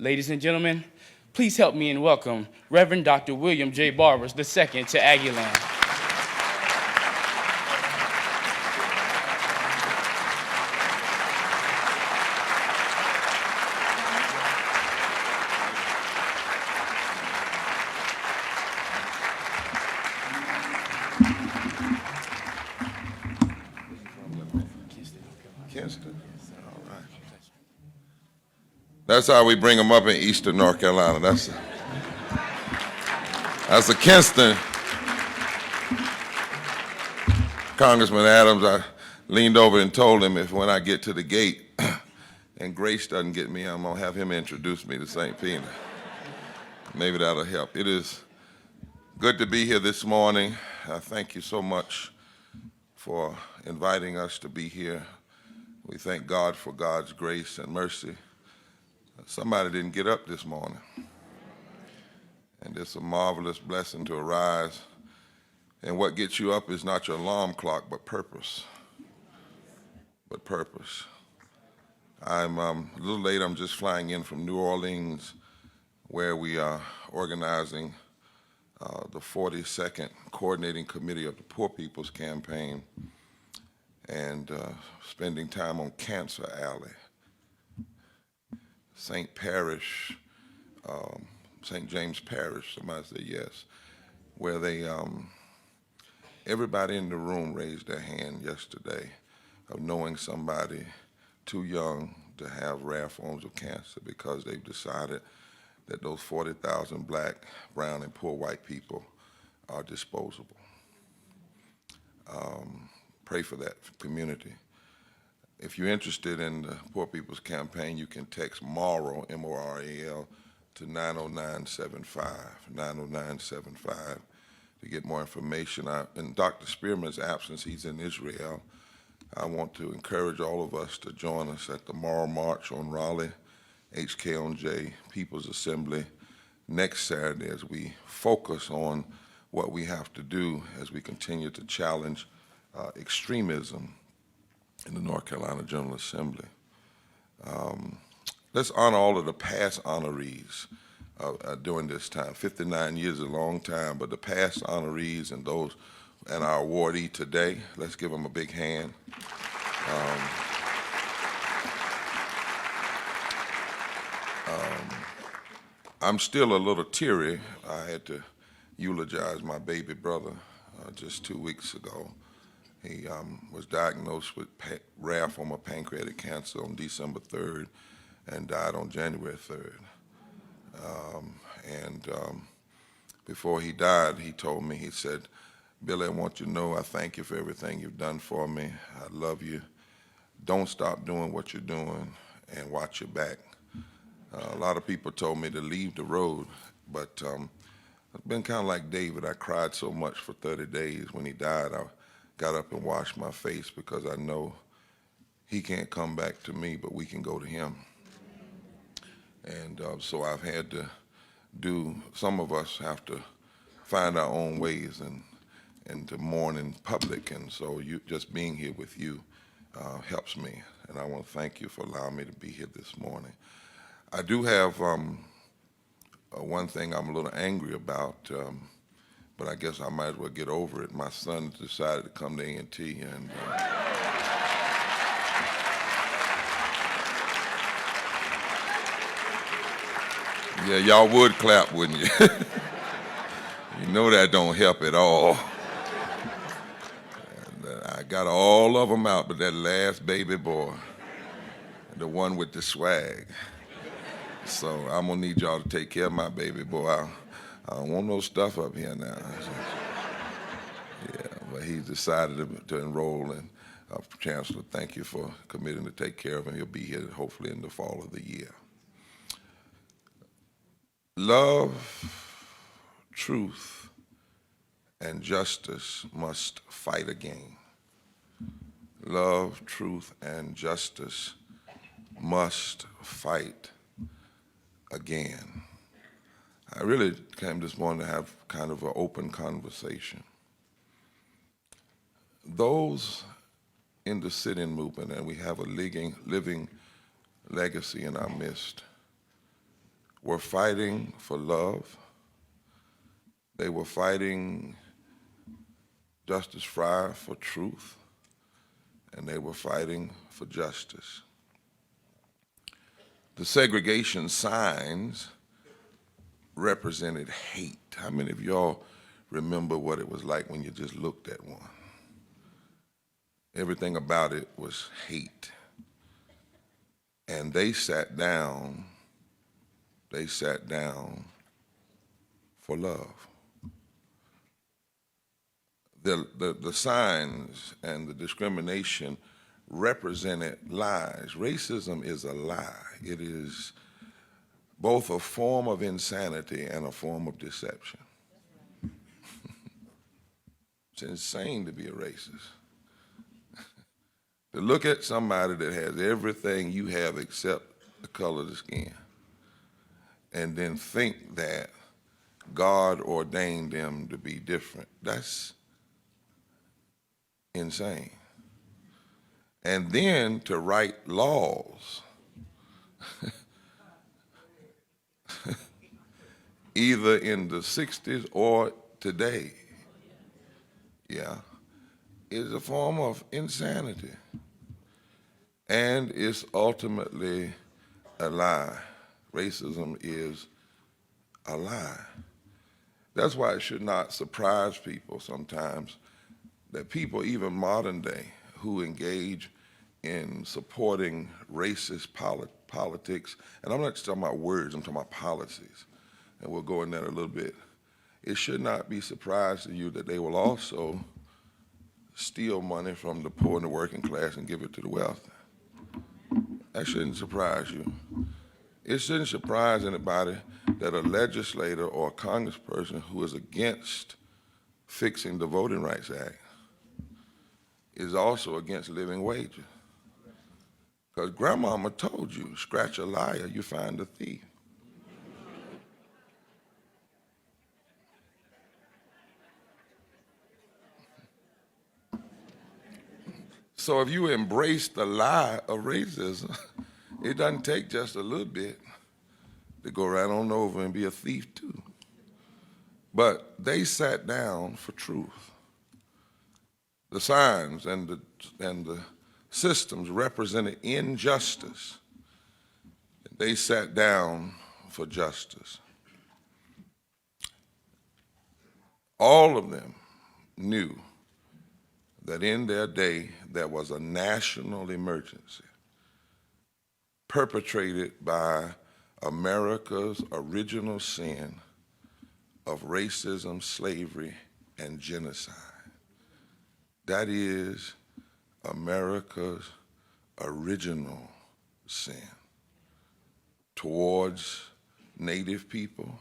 Ladies and gentlemen, please help me in welcome Reverend Dr. William J. Barber II to Aggieland. Kinston. All right. That's how we bring them up in Eastern North Carolina. That's a Kinston. Congressman Adams, I leaned over and told him if when I get to the gate and Grace doesn't get me, I'm going to have him introduce me to St. Peter. Maybe that'll help. It is good to be here this morning. Thank you so much for inviting us to be here. We thank God for God's grace and mercy. Somebody didn't get up this morning. And it's a marvelous blessing to arise. And what gets you up is not your alarm clock, but purpose. But purpose. I'm a little late. I'm just flying in from New Orleans, where we are organizing the 42nd Coordinating Committee of the Poor People's Campaign and spending time on Cancer Alley, St. Parish, St. James Parish, somebody said yes, where they, everybody in the room raised their hand yesterday of knowing somebody too young to have rare forms of cancer because they've decided that those 40,000 black, brown, and poor white people are disposable. Pray for that community. If you're interested in the Poor People's Campaign, you can text MORAL, M-O-R-A-L, to 90975, 90975 to get more information. In Dr. Spearman's absence, he's in Israel. I want to encourage all of us to join us at the Moral March on Raleigh, HKOJ People's Assembly next Saturday as we focus on what we have to do as we continue to challenge extremism in the North Carolina General Assembly. Let's honor all of the past honorees during this time. 59 years is a long time, but the past honorees and those and our awardee today, let's give them a big hand. I'm still a little teary. I had to eulogize my baby brother just 2 weeks ago. He was diagnosed with rare form of pancreatic cancer on December 3rd and died on January 3rd. Before he died, he told me, he said, "Billy, I want you to know I thank you for everything you've done for me. I love you. Don't stop doing what you're doing and watch your back." A lot of people told me to leave the road, but I've been kind of like David. I cried so much for 30 days. When he died, I got up and washed my face because I know he can't come back to me, but we can go to him. And so I've had to do, some of us have to find our own ways and to mourn in public. And so just being here with you helps me. And I want to thank you for allowing me to be here this morning. I do have one thing I'm a little angry about, but I guess I might as well get over it. My son decided to come to A&T, and yeah, y'all would clap, wouldn't you? You know that don't help at all. And, I got all of them out, but that last baby boy, the one with the swag. So I'm gonna need y'all to take care of my baby boy. I don't want no stuff up here now. Yeah, but he's decided to enroll, and Chancellor, thank you for committing to take care of him. He'll be here hopefully in the fall of the year. Love, truth, and justice must fight again. Love, truth, and justice must fight again. I really came this morning to have kind of an open conversation. Those in the sit-in movement, and we have a living legacy in our midst, were fighting for love. They were fighting Justice Frye for truth, and they were fighting for justice. The segregation signs represented hate. How many of y'all remember what it was like when you just looked at one? Everything about it was hate. And they sat down for love. The signs and the discrimination represented lies. Racism is a lie. It is both a form of insanity and a form of deception. It's insane to be a racist. To look at somebody that has everything you have except the color of the skin and then think that God ordained them to be different, that's insane. And then to write laws either in the 60s or today, yeah, is a form of insanity. And it's ultimately a lie. Racism is a lie. That's why it should not surprise people sometimes that people, even modern day, who engage in supporting racist politics, and I'm not just talking about words, I'm talking about policies, and we'll go in that a little bit. It should not be surprised to you that they will also steal money from the poor and the working class and give it to the wealthy. That shouldn't surprise you. It shouldn't surprise anybody that a legislator or a congressperson who is against fixing the Voting Rights Act is also against living wages. Because grandmama told you, scratch a liar, you find a thief. So if you embrace the lie of racism, it doesn't take just a little bit to go right on over and be a thief too. But they sat down for truth. The signs and the systems represented injustice. They sat down for justice. All of them knew that in their day there was a national emergency perpetrated by America's original sin of racism, slavery, and genocide. That is America's original sin towards Native people,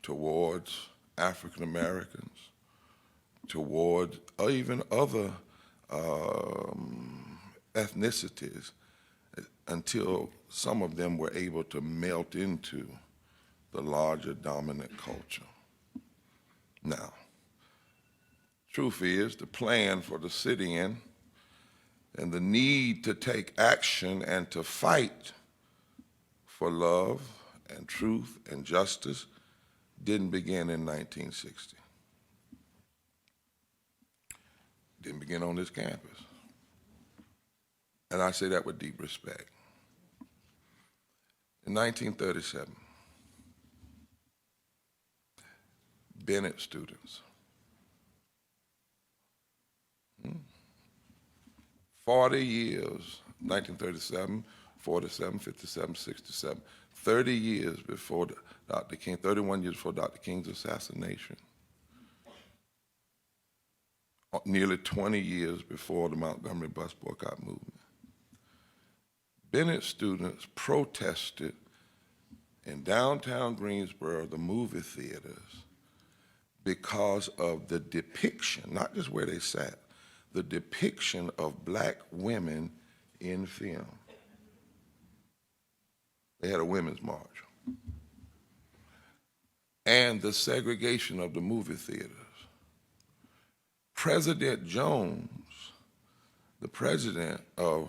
towards African Americans, toward even other ethnicities, until some of them were able to melt into the larger dominant culture. Now, truth is, the plan for the sit-in and the need to take action and to fight for love and truth and justice didn't begin in 1960. Didn't begin on this campus. And I say that with deep respect. In 1937, Bennett students, 40 years, 1937, 47, 57, 67, 30 years before Dr. King, 31 years before Dr. King's assassination, nearly 20 years before the Montgomery bus boycott movement. Bennett students protested in downtown Greensboro, the movie theaters, because of the depiction, not just where they sat, the depiction of black women in film. They had a women's march. And the segregation of the movie theaters. President Jones, the president of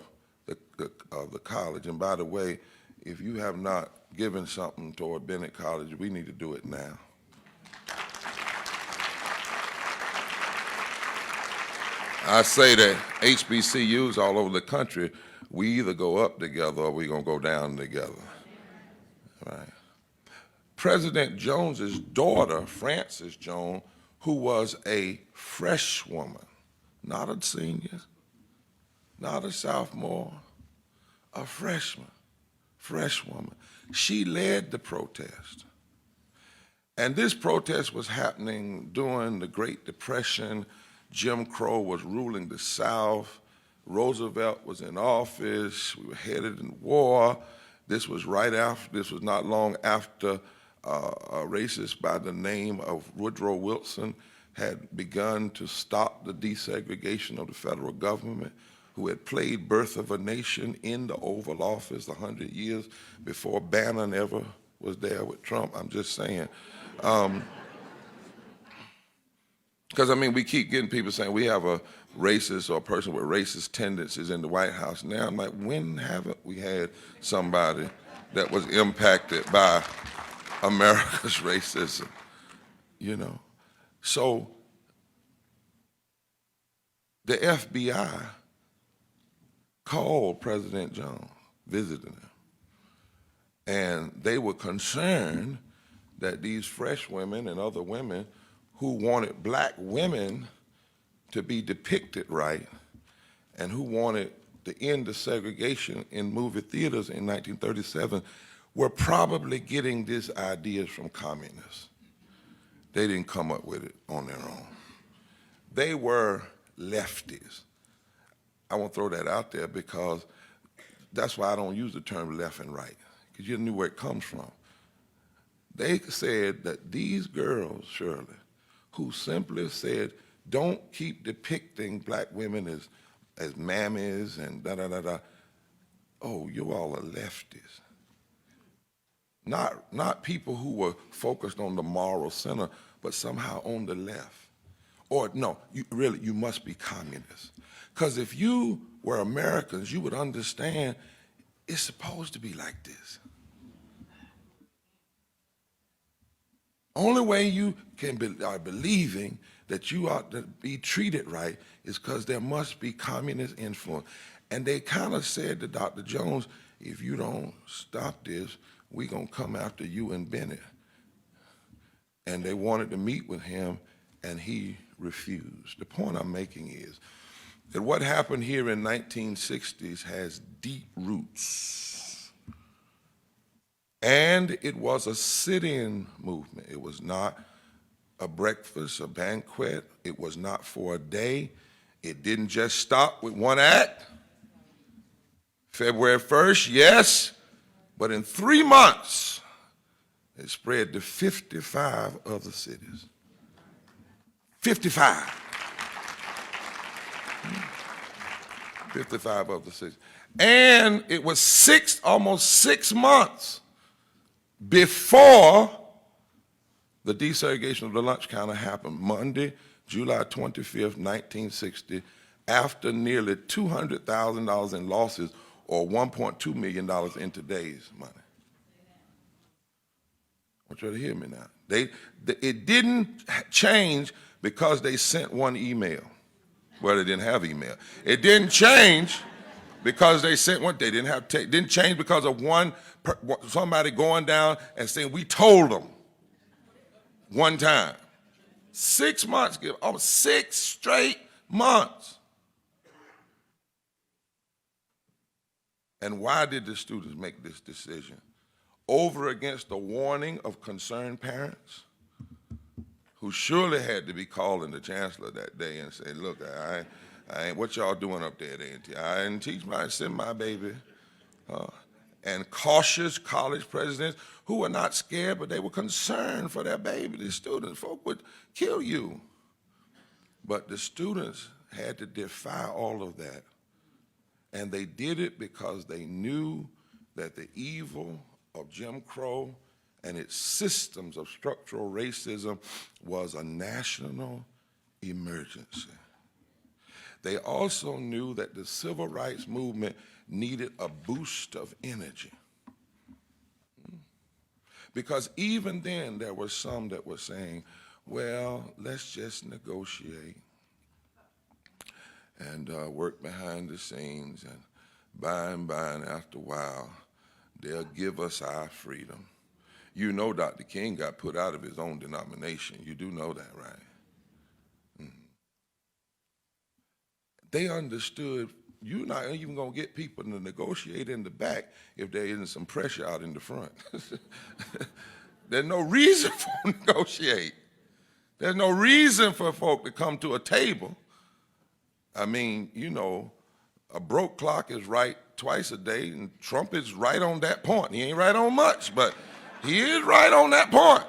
the college, and by the way, if you have not giving something toward Bennett College, we need to do it now. I say that HBCUs all over the country, we either go up together or we're going to go down together. Right. President Jones's daughter, Frances Jones, who was a freshwoman, not a senior, not a sophomore, a freshwoman, she led the protest. And this protest was happening during the Great Depression. Jim Crow was ruling the South. Roosevelt was in office. We were headed in war. This was not long after a racist by the name of Woodrow Wilson had begun to stop the desegregation of the federal government, who had played Birth of a Nation in the Oval Office 100 years before Bannon ever was there with Trump. I'm just saying. Because, I mean, we keep getting people saying we have a racist or a person with racist tendencies in the White House. Now I'm like, when haven't we had somebody that was impacted by America's racism, you know? So the FBI called President Jones, visited him, and they were concerned that these fresh women and other women who wanted black women to be depicted right and who wanted to end the segregation in movie theaters in 1937 were probably getting these ideas from communists. They didn't come up with it on their own. They were lefties. I won't throw that out there because that's why I don't use the term left and right, because you knew where it comes from. They said that these girls, Shirley, who simply said, don't keep depicting black women as mammies and da-da-da-da. Oh, you all are lefties. Not people who were focused on the moral center, but somehow on the left. Or no, you must be communists. Because if you were Americans, you would understand it's supposed to be like this. Only way you are believing that you ought to be treated right is because there must be communist influence. And they kind of said to Dr. Jones, if you don't stop this, we're going to come after you and Bennett. And they wanted to meet with him, and he refused. The point I'm making is that what happened here in 1960s has deep roots. And it was a sit-in movement. It was not a breakfast, a banquet. It was not for a day. It didn't just stop with one act. February 1st, yes, but in 3 months, it spread to 55 other cities. 55. 55 other cities. And it was almost 6 months before the desegregation of the lunch counter happened, Monday, July 25th, 1960, after nearly $200,000 in losses, or $1.2 million in today's money. I want you to hear me now. It didn't change because they sent one email. Well, they didn't have email. It didn't change because they sent one. They didn't have. Didn't change because of somebody going down and saying we told them one time. 6 months, almost 6 straight months. And why did the students make this decision? Over against the warning of concerned parents who surely had to be calling the chancellor that day and say, look, I ain't what y'all doing up there at A&T? I didn't send my baby. And cautious college presidents who were not scared, but they were concerned for their baby. The students, folk would kill you. But the students had to defy all of that. And they did it because they knew that the evil of Jim Crow and its systems of structural racism was a national emergency. They also knew that the civil rights movement needed a boost of energy. Because even then, there were some that were saying, well, let's just negotiate and work behind the scenes, and by and after a while, they'll give us our freedom. You know Dr. King got put out of his own denomination. You do know that, right? They understood you're not even going to get people to negotiate in the back if there isn't some pressure out in the front. There's no reason for negotiate. There's no reason for folk to come to a table. I mean, you know, a broke clock is right twice a day, and Trump is right on that point. He ain't right on much, but he is right on that point.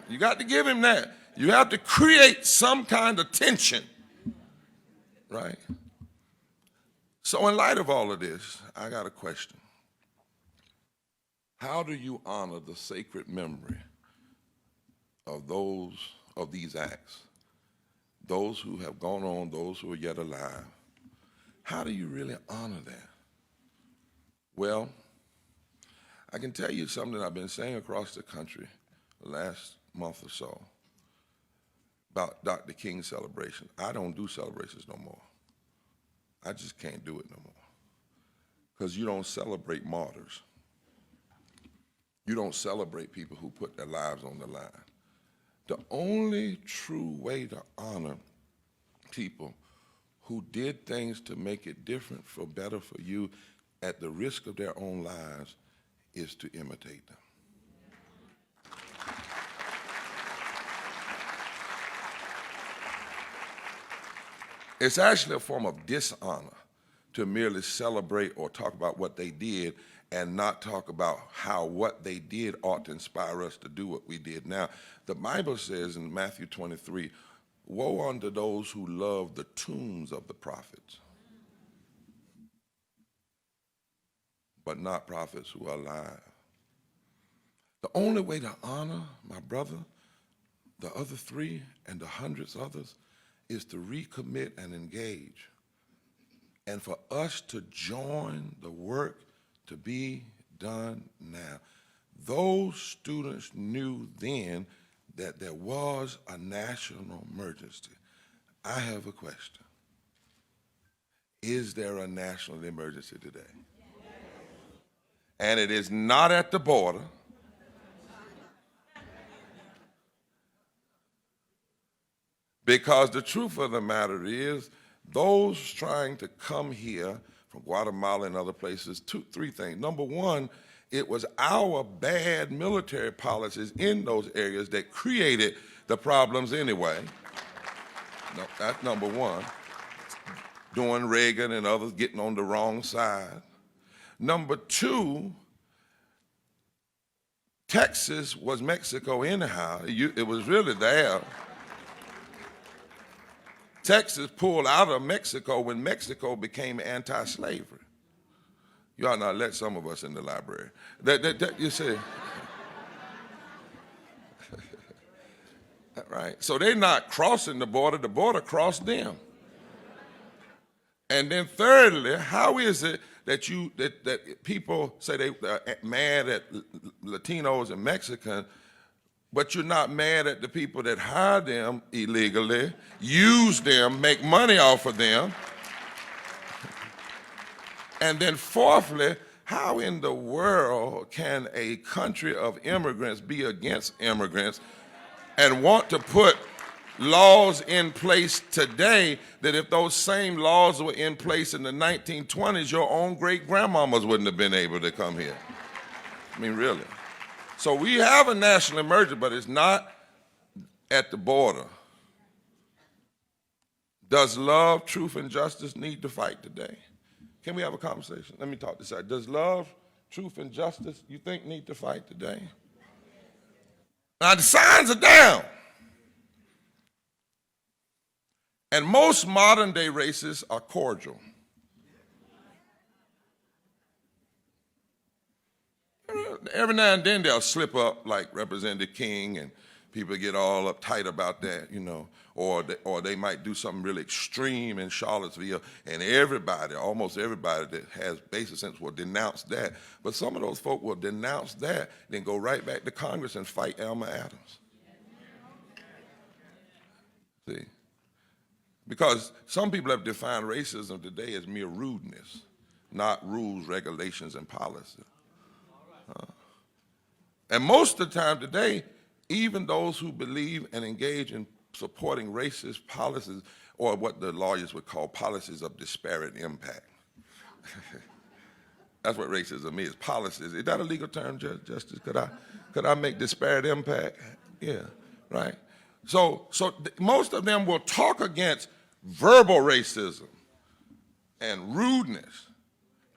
You got to give him that. You have to create some kind of tension, right? So in light of all of this, I got a question. How do you honor the sacred memory of these acts, those who have gone on, those who are yet alive? How do you really honor that? Well, I can tell you something that I've been saying across the country the last month or so about Dr. King's celebration. I don't do celebrations no more. I just can't do it no more. Because you don't celebrate martyrs. You don't celebrate people who put their lives on the line. The only true way to honor people who did things to make it different, for better for you, at the risk of their own lives, is to imitate them. It's actually a form of dishonor to merely celebrate or talk about what they did and not talk about how what they did ought to inspire us to do what we did. Now, the Bible says in Matthew 23, woe unto those who love the tombs of the prophets, but not prophets who are alive. The only way to honor my brother, the other three, and the hundreds others is to recommit and engage, and for us to join the work to be done now. Those students knew then that there was a national emergency. I have a question. Is there a national emergency today? Yes. And it is not at the border. Because the truth of the matter is, those trying to come here from Guatemala and other places, three things. Number one, it was our bad military policies in those areas that created the problems anyway. No, that's number one. Doing Reagan and others getting on the wrong side. Number two, Texas was Mexico anyhow. It was really there. Texas pulled out of Mexico when Mexico became anti-slavery. You ought not let some of us in the library. You see. Right? So they're not crossing the border crossed them. And then thirdly, how is it that that people say they're mad at Latinos and Mexicans, but you're not mad at the people that hire them illegally, use them, make money off of them? And then fourthly, how in the world can a country of immigrants be against immigrants and want to put laws in place today that if those same laws were in place in the 1920s, your own great-grandmamas wouldn't have been able to come here? I mean, really. So we have a national emergency, but it's not at the border. Does love, truth, and justice need to fight today? Can we have a conversation? Let me talk this out. Does love, truth, and justice, you think, need to fight today? Now, the signs are down. And most modern-day racists are cordial. Every now and then they'll slip up, like Representative King and People get all uptight about that, you know, or they might do something really extreme in Charlottesville, and everybody, almost everybody that has basic sense will denounce that. But some of those folk will denounce that, then go right back to Congress and fight Elmer Adams. See? Because some people have defined racism today as mere rudeness, not rules, regulations, and policy. And most of the time today, even those who believe and engage in supporting racist policies, or what the lawyers would call policies of disparate impact. That's what racism is, policies. Is that a legal term, Justice? Could I make disparate impact? Yeah, right? So most of them will talk against verbal racism and rudeness,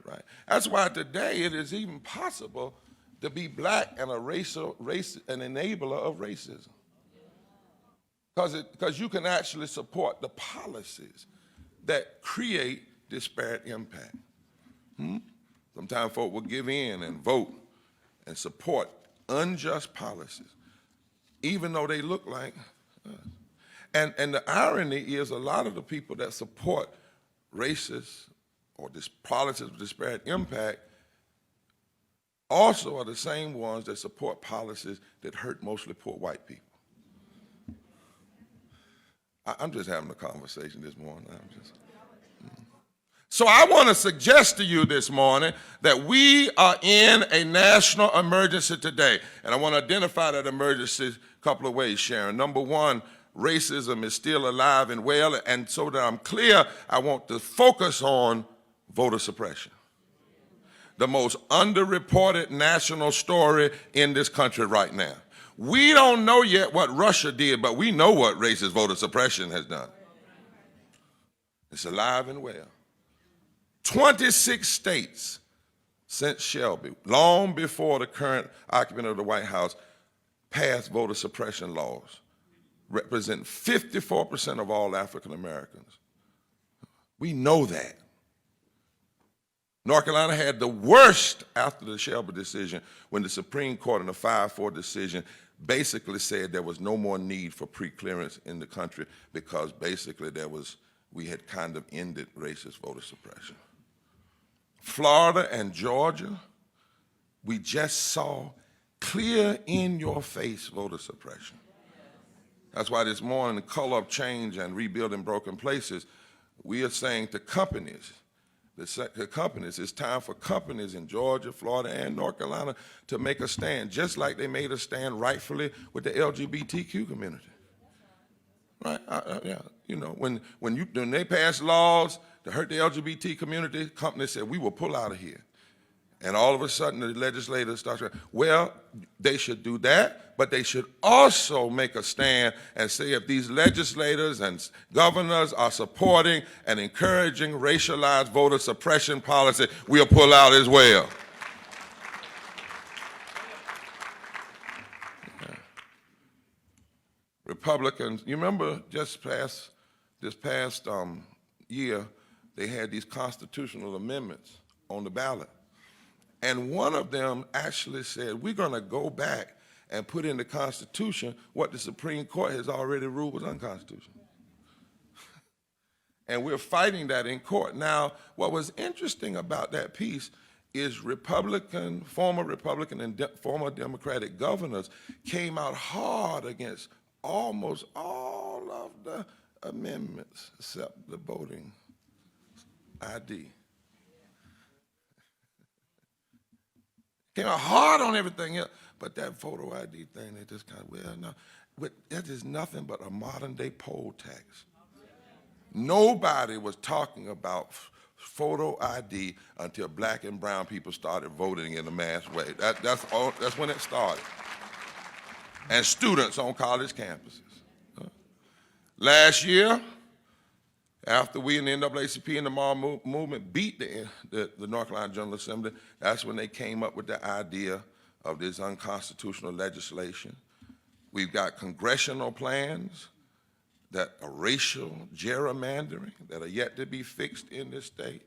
right? That's why today it is even possible to be black and an enabler of racism. Because you can actually support the policies that create disparate impact. Sometimes folk will give in and vote and support unjust policies, even though they look like us. And the irony is a lot of the people that support racist or policies of disparate impact also are the same ones that support policies that hurt mostly poor white people. I'm just having a conversation this morning. So I want to suggest to you this morning that we are in a national emergency today. And I want to identify that emergency a couple of ways, Sharon. Number one, racism is still alive and well. And so that I'm clear, I want to focus on voter suppression. The most underreported national story in this country right now. We don't know yet what Russia did, but we know what racist voter suppression has done. It's alive and well. 26 states since Shelby, long before the current occupant of the White House, passed voter suppression laws, represent 54% of all African Americans. We know that. North Carolina had the worst after the Shelby decision when the Supreme Court in a 5-4 decision basically said there was no more need for pre-clearance in the country because basically we had kind of ended racist voter suppression. Florida and Georgia, we just saw clear in your face voter suppression. That's why this morning, the Color of Change and Rebuilding Broken Places, we are saying to companies, it's time for companies in Georgia, Florida, and North Carolina to make a stand, just like they made a stand rightfully with the LGBTQ community. Right? Yeah. You know, when they passed laws to hurt the LGBT community, companies said, we will pull out of here. And all of a sudden, the legislators start saying, well, they should do that, but they should also make a stand and say if these legislators and governors are supporting and encouraging racialized voter suppression policy, we'll pull out as well. Yeah. Republicans, you remember this past year, they had these constitutional amendments on the ballot. And one of them actually said, we're going to go back and put in the Constitution what the Supreme Court has already ruled was unconstitutional. And we're fighting that in court. Now, what was interesting about that piece is former Republican and former Democratic governors came out hard against almost all of the amendments except the voting ID. Came out hard on everything else, but that photo ID thing, they just kind of, well, no. But that is nothing but a modern day poll tax. Nobody was talking about photo ID until black and brown people started voting in a mass way. That's when it started. And students on college campuses. Last year, after we in the NAACP and the Moral Movement beat the North Carolina General Assembly, that's when they came up with the idea of this unconstitutional legislation. We've got congressional plans that are racial gerrymandering that are yet to be fixed in this state,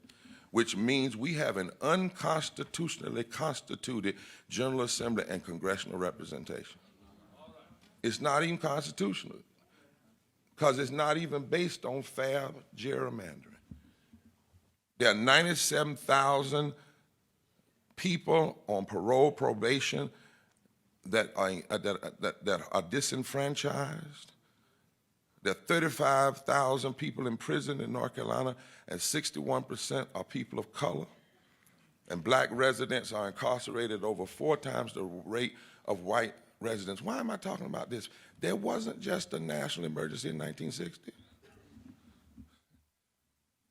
which means we have an unconstitutionally constituted General Assembly and congressional representation. It's not even constitutional because it's not even based on fair gerrymandering. There are 97,000 people on parole probation that are disenfranchised. There are 35,000 people in prison in North Carolina, and 61% are people of color. And black residents are incarcerated over 4 times the rate of white residents. Why am I talking about this? There wasn't just a national emergency in 1960.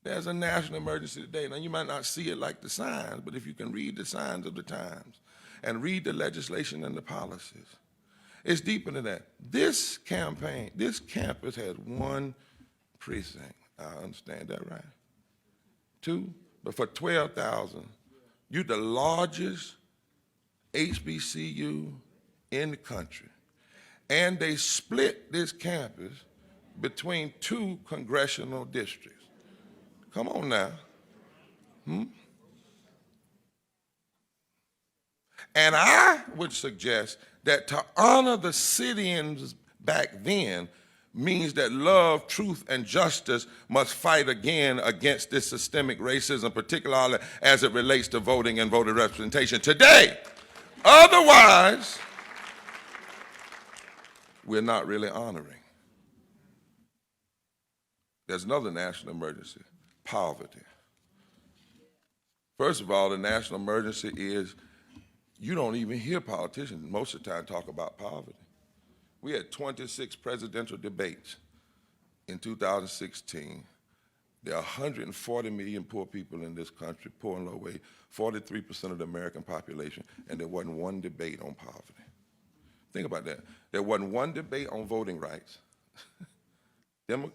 There's a national emergency today. Now, you might not see it like the signs, but if you can read the signs of the times and read the legislation and the policies, it's deeper than that. This campaign, this campus has 1 precinct. I understand that, right? 2, but for 12,000, you're the largest HBCU in the country. And they split this campus between 2 congressional districts. Come on now. And I would suggest that to honor the sit-ins back then means that love, truth, and justice must fight again against this systemic racism, particularly as it relates to voting and voter representation today. Otherwise, we're not really honoring. There's another national emergency, poverty. First of all, the national emergency is you don't even hear politicians most of the time talk about poverty. We had 26 presidential debates in 2016. There are 140 million poor people in this country, poor and low wage, 43% of the American population, and there wasn't one debate on poverty. Think about that. There wasn't one debate on voting rights.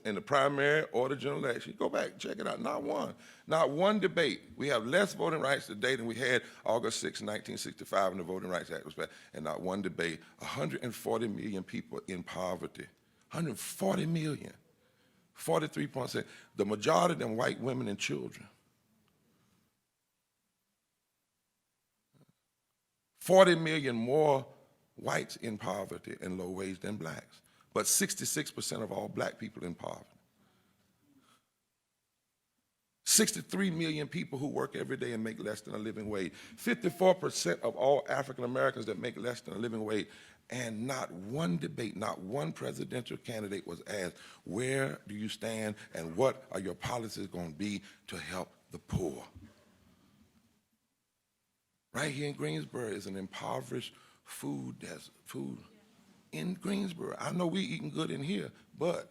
In the primary or the general election, go back, check it out, not one. Not one debate. We have less voting rights today than we had August 6, 1965 when the Voting Rights Act was passed, and not one debate. 140 million people in poverty. 140 million. 43%. The majority of them white women and children. 40 million more whites in poverty and low wage than blacks. But 66% of all black people in poverty. 63 million people who work every day and make less than a living wage. 54% of all African Americans that make less than a living wage. And not one debate, not one presidential candidate was asked, where do you stand and what are your policies going to be to help the poor? Right here in Greensboro is an impoverished food desert, food in Greensboro. I know we eating good in here, but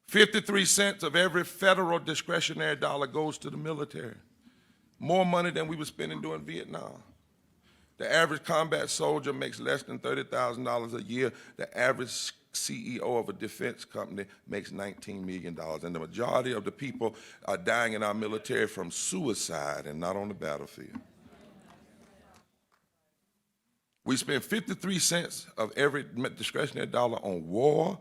53 cents of every federal discretionary dollar goes to the military. More money than we were spending during Vietnam. The average combat soldier makes less than $30,000 a year. The average CEO of a defense company makes $19 million. And the majority of the people are dying in our military from suicide and not on the battlefield. We spend 53 cents of every discretionary dollar on war.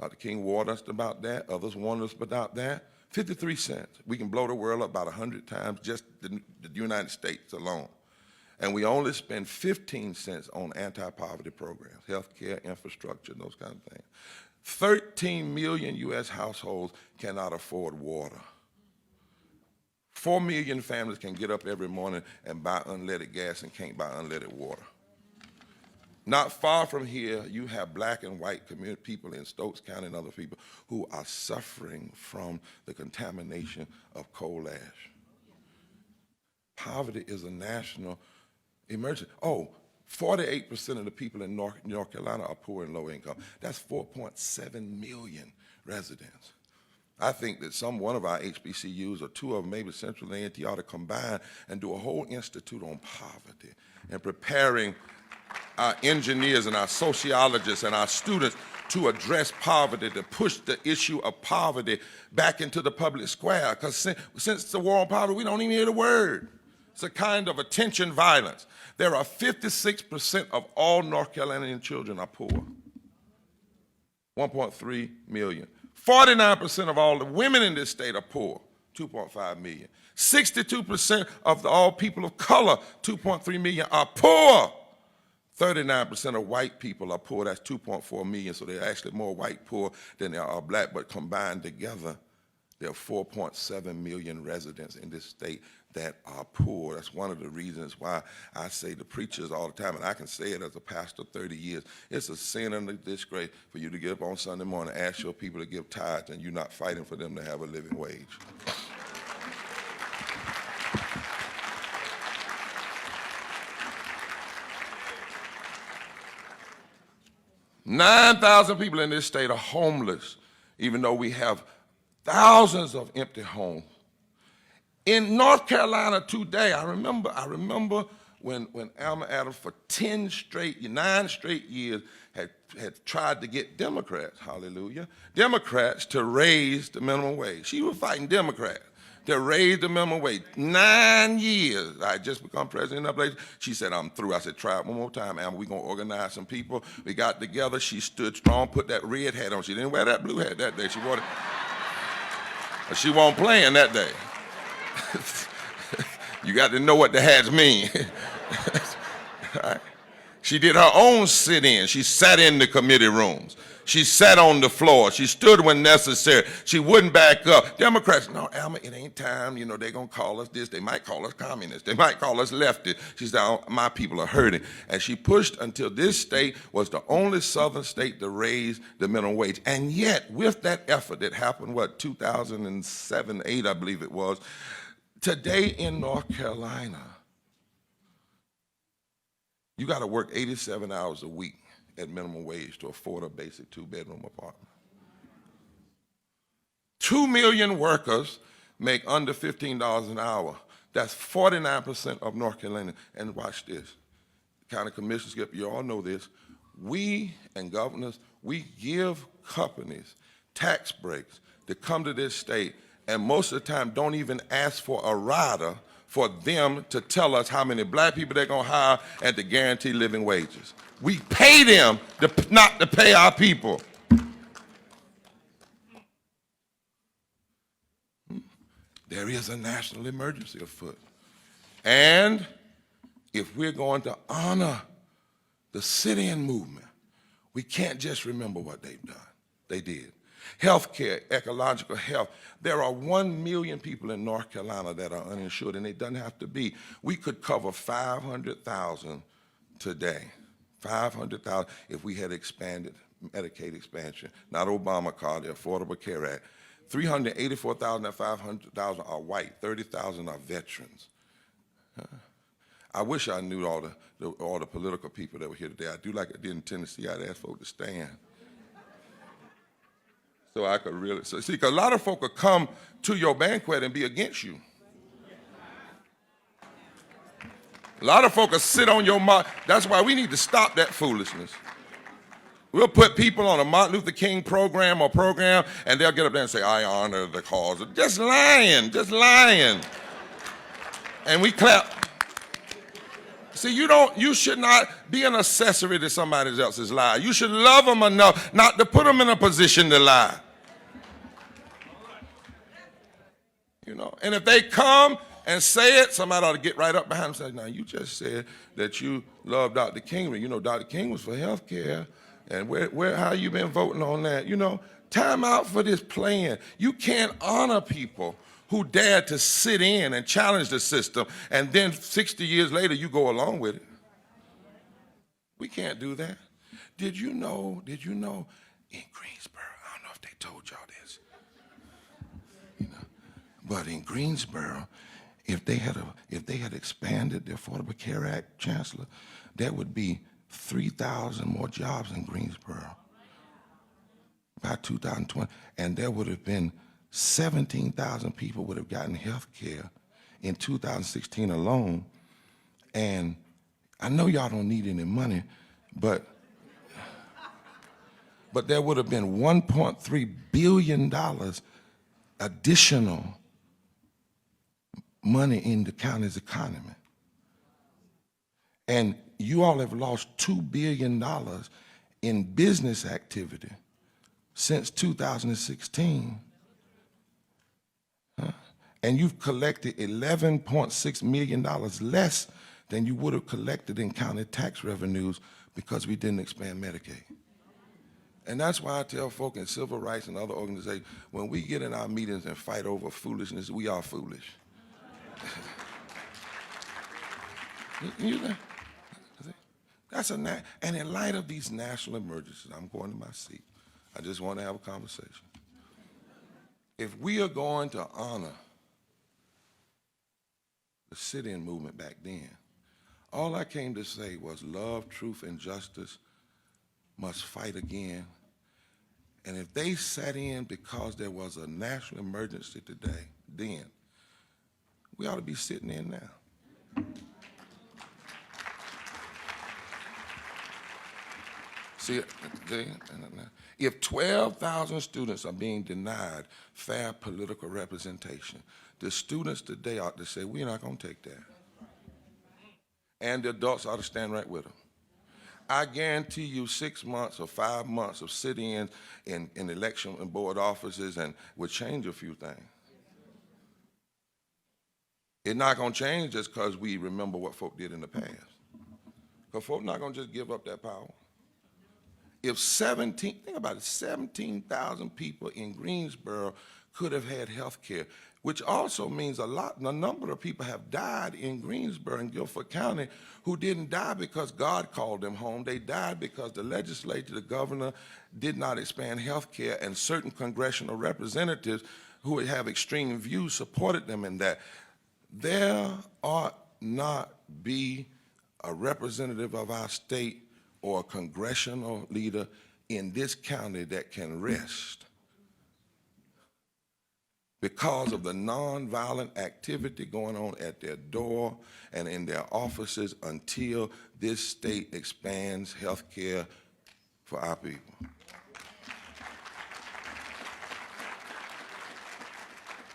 Dr. King warned us about that. Others warned us about that. 53 cents. We can blow the world up about 100 times, just the United States alone. And we only spend 15 cents on anti-poverty programs, health care, infrastructure, those kind of things. 13 million U.S. households cannot afford water. 4 million families can get up every morning and buy unleaded gas and can't buy unleaded water. Not far from here, you have black and white community people in Stokes County and other people who are suffering from the contamination of coal ash. Poverty is a national emergency. 48% of the people in North Carolina are poor and low income. That's 4.7 million residents. I think that one of our HBCUs or 2 of them, maybe Central and A&T, ought to combine and do a whole institute on poverty and preparing our engineers and our sociologists and our students to address poverty, to push the issue of poverty back into the public square. Because since the war on poverty, we don't even hear the word. It's a kind of attention violence. There are 56% of all North Carolinian children are poor. 1.3 million. 49% of all the women in this state are poor. 2.5 million. 62% of all people of color, 2.3 million, are poor. 39% of white people are poor. That's 2.4 million, so there are actually more white poor than there are black, but combined together, there are 4.7 million residents in this state that are poor. That's one of the reasons why I say to preachers all the time, and I can say it as a pastor 30 years, it's a sin and a disgrace for you to get up on Sunday morning and ask your people to give tithes and you're not fighting for them to have a living wage. 9,000 people in this state are homeless, even though we have thousands of empty homes. In North Carolina today, I remember when Alma Adams for 9 straight years had tried to get Democrats, hallelujah, Democrats to raise the minimum wage. She was fighting Democrats to raise the minimum wage. 9 years. I had just become president of the place. She said, I'm through. I said, try it one more time, Alma. We're going to organize some people. We got together. She stood strong, put that red hat on. She didn't wear that blue hat that day. She wore it. She wasn't playing that day. You got to know what the hats mean. Right? She did her own sit-in. She sat in the committee rooms. She sat on the floor. She stood when necessary. She wouldn't back up. Democrats, no, Alma, it ain't time. You know, they're going to call us this. They might call us communists. They might call us lefty. She said, oh, my people are hurting. And she pushed until this state was the only southern state to raise the minimum wage. And yet, with that effort that happened, 2007, 8, I believe it was, today in North Carolina, you got to work 87 hours a week at minimum wage to afford a basic 2-bedroom apartment. 2 million workers make under $15 an hour. That's 49% of North Carolina. And watch this. County Commissioner Skip, you all know this. We and governors, we give companies tax breaks to come to this state, and most of the time don't even ask for a rider for them to tell us how many black people they're going to hire and to guarantee living wages. We pay them not to pay our people. There is a national emergency afoot. And if we're going to honor the sit-in movement, we can't just remember what they've done. They did. Healthcare, ecological health. There are 1 million people in North Carolina that are uninsured, and it doesn't have to be. We could cover 500,000 today. 500,000 if we had expanded Medicaid expansion, not Obamacare, the Affordable Care Act. 384,000 and 500,000 are white, 30,000 are veterans. I wish I knew all the political people that were here today. I do like I did in Tennessee. I'd ask folks to stand. So I could really, see, because a lot of folk will come to your banquet and be against you. A lot of folk will sit on your mark. That's why we need to stop that foolishness. We'll put people on a Martin Luther King program, and they'll get up there and say, I honor the cause. Just lying, just lying. And we clap. See, you should not be an accessory to somebody else's lie. You should love them enough not to put them in a position to lie. You know, and if they come and say it, somebody ought to get right up behind them and say, now, you just said that you love Dr. King. You know, Dr. King was for health care, and how you been voting on that? You know, time out for this playing. You can't honor people who dared to sit in and challenge the system, and then 60 years later, you go along with it. We can't do that. Did you know in Greensboro, I don't know if they told y'all this, you know, but in Greensboro, if they had expanded the Affordable Care Act, Chancellor, there would be 3,000 more jobs in Greensboro by 2020, and there would have been 17,000 people would have gotten health care in 2016 alone. And I know y'all don't need any money, but there would have been $1.3 billion additional money in the county's economy. And you all have lost $2 billion in business activity since 2016. And you've collected $11.6 million less than you would have collected in county tax revenues because we didn't expand Medicaid. And that's why I tell folk in civil rights and other organizations, when we get in our meetings and fight over foolishness, we are foolish. That's and in light of these national emergencies, I'm going to my seat. I just want to have a conversation. If we are going to honor the sit-in movement back then, all I came to say was love, truth, and justice must fight again. And if they sat in because there was a national emergency today, then we ought to be sitting in now. See, if 12,000 students are being denied fair political representation, the students today ought to say, we're not going to take that. And the adults ought to stand right with them. I guarantee you 6 months or 5 months of sitting in election and board offices and would change a few things. It's not going to change just because we remember what folk did in the past. Because folk not going to just give up that power. If think about it, 17,000 people in Greensboro could have had health care, which also means a number of people have died in Greensboro and Guilford County who didn't die because God called them home. They died because the legislature, the governor, did not expand health care, and certain congressional representatives who have extreme views supported them in that. There ought not be a representative of our state or a congressional leader in this county that can rest because of the nonviolent activity going on at their door and in their offices until this state expands health care for our people.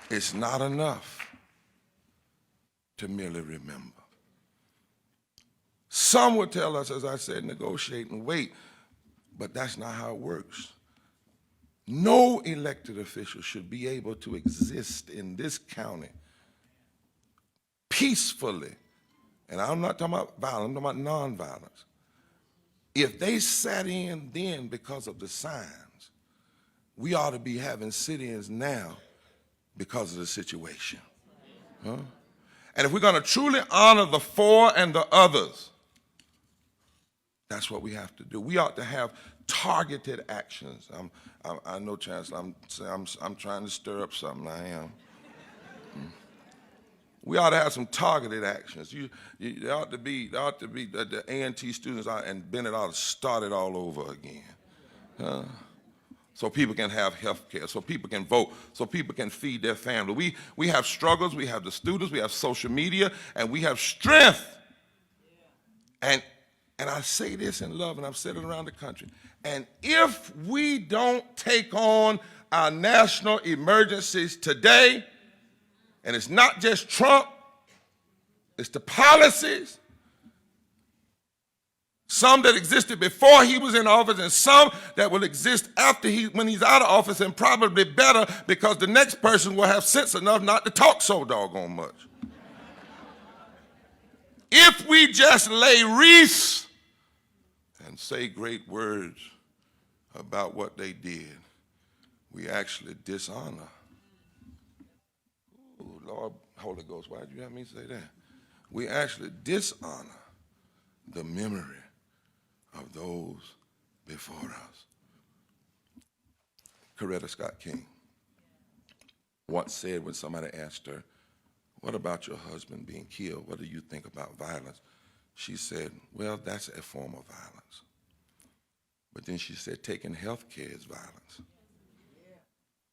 It's not enough to merely remember. Some would tell us, as I said, negotiate and wait, but that's not how it works. No elected official should be able to exist in this county peacefully, and I'm not talking about violence, I'm talking about nonviolence. If they sat in then because of the signs, we ought to be having sit-ins now because of the situation. Huh? And if we're going to truly honor the four and the others, that's what we have to do. We ought to have targeted actions. I know, Chancellor, I'm trying to stir up something. I am. We ought to have some targeted actions. There ought to be the A&T students and Bennett ought to start it all over again. So people can have health care, so people can vote, so people can feed their family. We have struggles, we have the students, we have social media, and we have strength. And I say this in love, and I've said it around the country. And if we don't take on our national emergencies today, and it's not just Trump, it's the policies, some that existed before he was in office and some that will exist after when he's out of office, and probably better because the next person will have sense enough not to talk so doggone much. If we just lay wreaths and say great words about what they did, we actually dishonor. Ooh, Lord, Holy Ghost, why did you have me say that? We actually dishonor the memory of those before us. Coretta Scott King once said when somebody asked her, what about your husband being killed? What do you think about violence? She said, well, that's a form of violence. But then she said, taking health care is violence.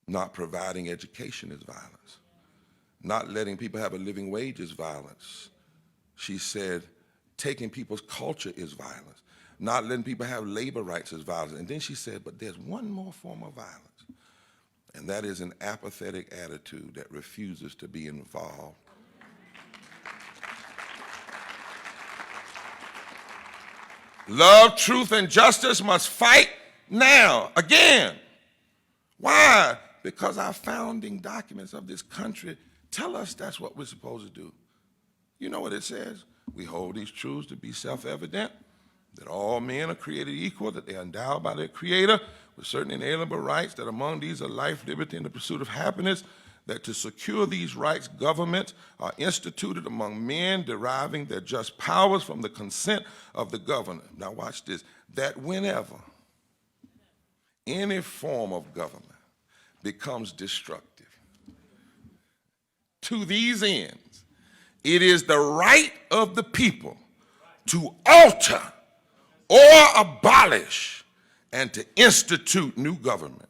Not providing education is violence. Not letting people have a living wage is violence. She said, taking people's culture is violence. Not letting people have labor rights is violence. And then she said, but there's one more form of violence, and that is an apathetic attitude that refuses to be involved. Love, truth, and justice must fight now, again. Why? Because our founding documents of this country tell us that's what we're supposed to do. You know what it says? We hold these truths to be self-evident, that all men are created equal, that they are endowed by their Creator with certain inalienable rights, that among these are life, liberty, and the pursuit of happiness, that to secure these rights, governments are instituted among men, deriving their just powers from the consent of the governor. Now watch this, that whenever any form of government becomes destructive, to these ends, it is the right of the people to alter or abolish and to institute new government,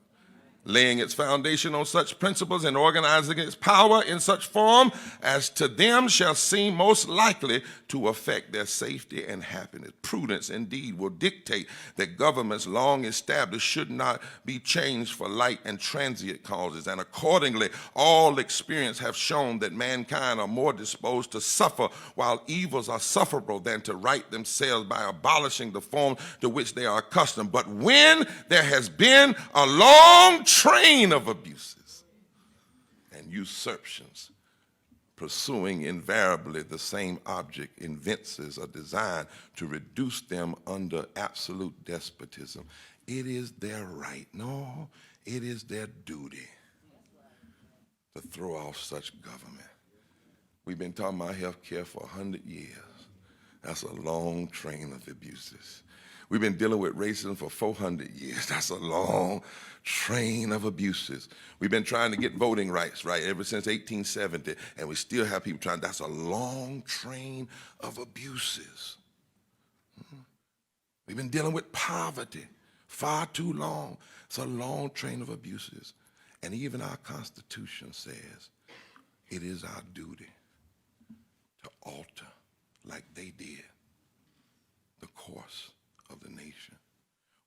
laying its foundation on such principles and organizing its power in such form as to them shall seem most likely to affect their safety and happiness. Prudence, indeed, will dictate that governments long established should not be changed for light and transient causes, and accordingly, all experience have shown that mankind are more disposed to suffer while evils are sufferable than to right themselves by abolishing the form to which they are accustomed. But when there has been a long train of abuses and usurpations, pursuing invariably the same object, evinces a design to reduce them under absolute despotism. It is their right, no, it is their duty to throw off such government. We've been talking about health care for 100 years. That's a long train of abuses. We've been dealing with racism for 400 years. That's a long train of abuses. We've been trying to get voting rights right ever since 1870, and we still have people trying. That's a long train of abuses. We've been dealing with poverty far too long. It's a long train of abuses. And even our Constitution says it is our duty to alter, like they did, the course of the nation.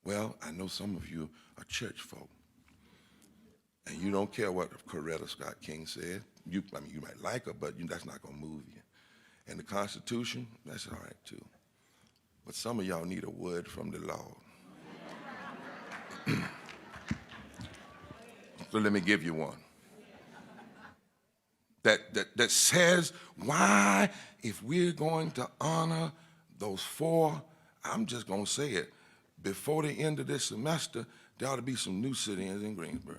Well, I know some of you are church folk, and you don't care what Coretta Scott King said. You might like her, but that's not going to move you. And the Constitution, that's all right too. But some of y'all need a word from the Lord. So let me give you one. That says why, if we're going to honor those four, I'm just going to say it, before the end of this semester, there ought to be some new sit-ins in Greensboro.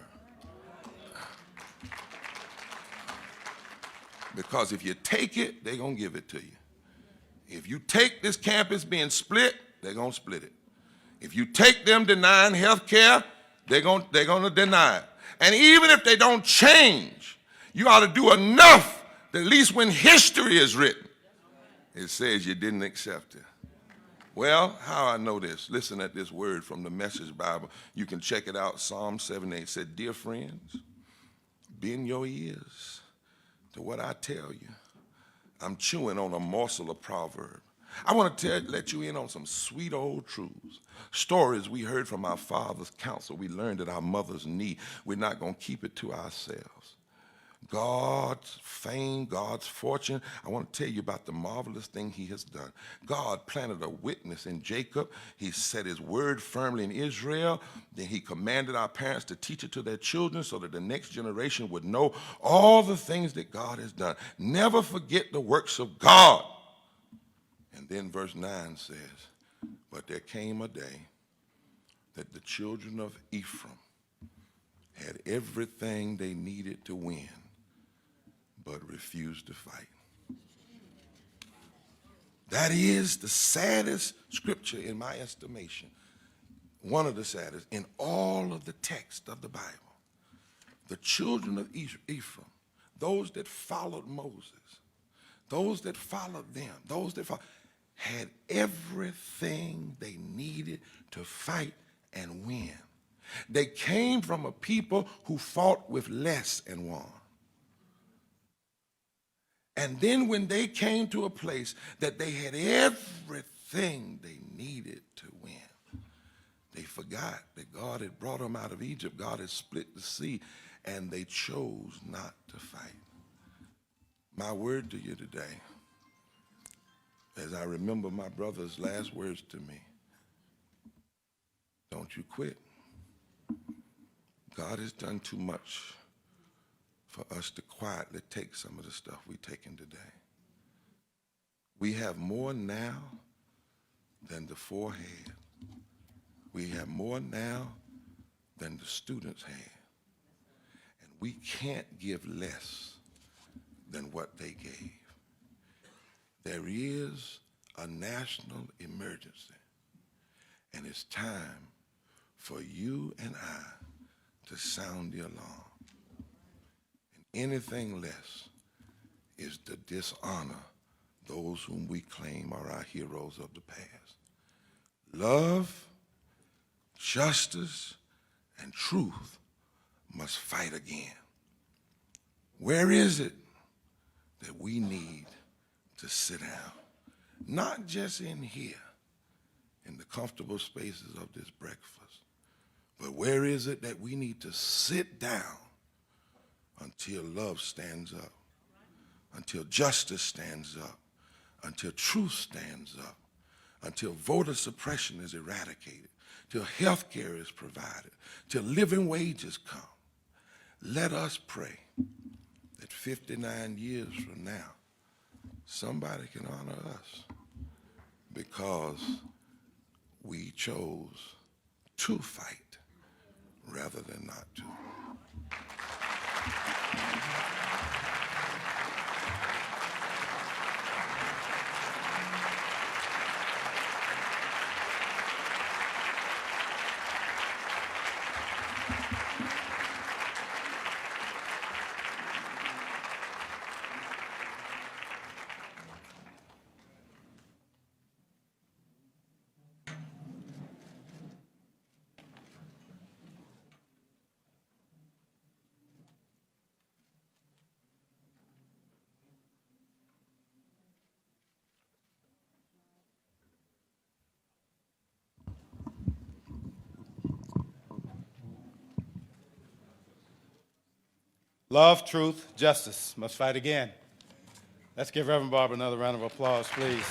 Because if you take it, they're going to give it to you. If you take this campus being split, they're going to split it. If you take them denying health care, they're going to deny it. And even if they don't change, you ought to do enough that at least when history is written, it says you didn't accept it. Well, how I know this? Listen at this word from the Message Bible. You can check it out. Psalm 78 said, "Dear friends, bend your ears to what I tell you." I'm chewing on a morsel of proverb. I want to let you in on some sweet old truths. Stories we heard from our father's counsel. We learned at our mother's knee. We're not going to keep it to ourselves. God's fame, God's fortune. I want to tell you about the marvelous thing he has done. God planted a witness in Jacob. He set his word firmly in Israel. Then he commanded our parents to teach it to their children so that the next generation would know all the things that God has done. Never forget the works of God. And then verse 9 says, "But there came a day that the children of Ephraim had everything they needed to win, but refused to fight." That is the saddest scripture in my estimation, one of the saddest in all of the text of the Bible. The children of Ephraim, those that followed Moses, those that followed them, had everything they needed to fight and win. They came from a people who fought with less and won. And then when they came to a place that they had everything they needed to win, they forgot that God had brought them out of Egypt. God had split the sea, and they chose not to fight. My word to you today, as I remember my brother's last words to me, don't you quit. God has done too much for us to quietly take some of the stuff we're taking today. We have more now than the four had. We have more now than the students had. And we can't give less than what they gave. There is a national emergency, and it's time for you and I to sound the alarm. And anything less is to dishonor those whom we claim are our heroes of the past. Love, justice, and truth must fight again. Where is it that we need to sit down? Not just in here, in the comfortable spaces of this breakfast, but where is it that we need to sit down until love stands up, until justice stands up, until truth stands up, until voter suppression is eradicated, till health care is provided, till living wages come? Let us pray that 59 years from now, somebody can honor us because we chose to fight rather than not to. Love, truth, justice must fight again. Let's give Reverend Barber another round of applause, please.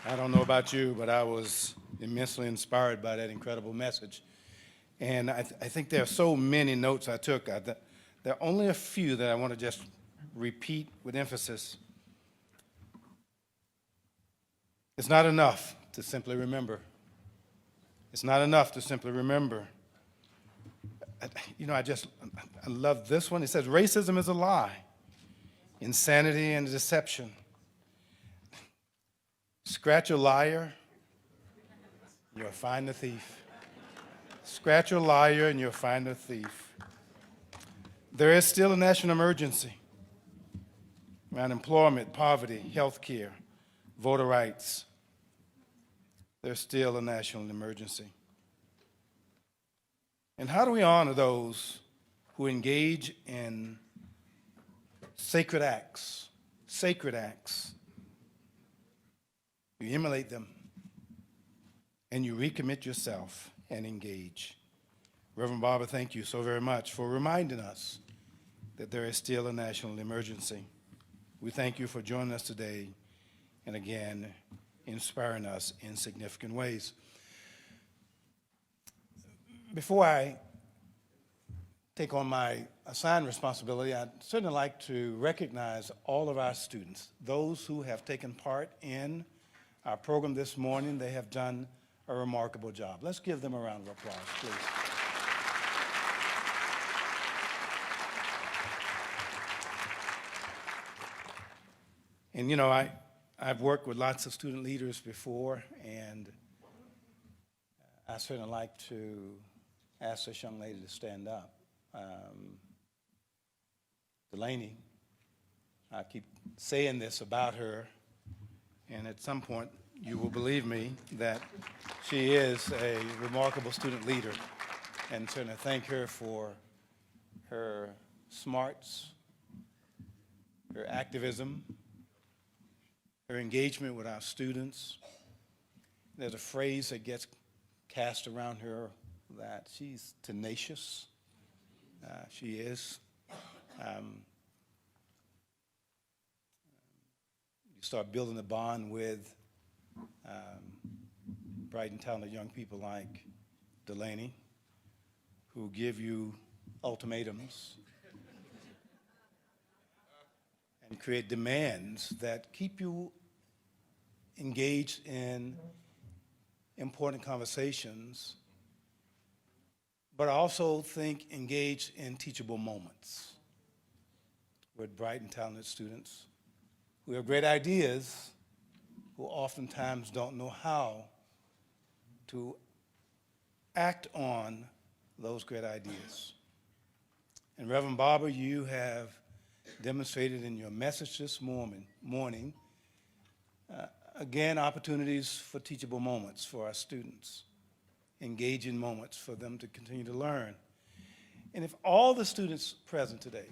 I don't know about you, but I was immensely inspired by that incredible message. And I think there are so many notes I took. There are only a few that I want to just repeat with emphasis. It's not enough to simply remember. It's not enough to simply remember. I love this one. It says, racism is a lie, insanity and deception. Scratch a liar, you'll find the thief. Scratch a liar and you'll find the thief. There is still a national emergency around employment, poverty, health care, voter rights. There's still a national emergency. And how do we honor those who engage in sacred acts? Sacred acts. You emulate them, and you recommit yourself and engage. Reverend Barber, thank you so very much for reminding us that there is still a national emergency. We thank you for joining us today, and again, inspiring us in significant ways. Before I take on my assigned responsibility, I'd certainly like to recognize all of our students, those who have taken part in our program this morning. They have done a remarkable job. Let's give them a round of applause, please. And you know, I've worked with lots of student leaders before, and I certainly like to ask this young lady to stand up. Delaney, I keep saying this about her, and at some point you will believe me that she is a remarkable student leader, and certainly thank her for her smarts, her activism, her engagement with our students. There's a phrase that gets cast around her that she's tenacious. She is. You start building a bond with bright and talented young people like Delaney, who give you ultimatums and create demands that keep you engaged in important conversations, but I also think engaged in teachable moments with bright and talented students who have great ideas, who oftentimes don't know how to act on those great ideas. And Reverend Barber, you have demonstrated in your message this morning again, opportunities for teachable moments for our students, engaging moments for them to continue to learn. And if all the students present today,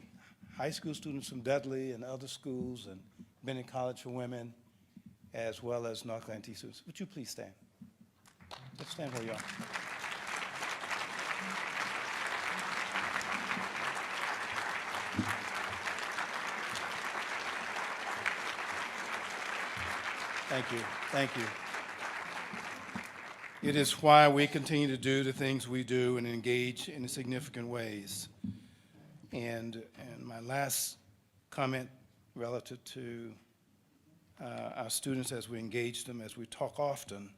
high school students from Dudley and other schools and Bennett College for Women, as well as North Carolina T students, would you please stand? Let's stand where you are. Thank you. Thank you. It is why we continue to do the things we do and engage in significant ways. And my last comment relative to our students as we engage them, as we talk often,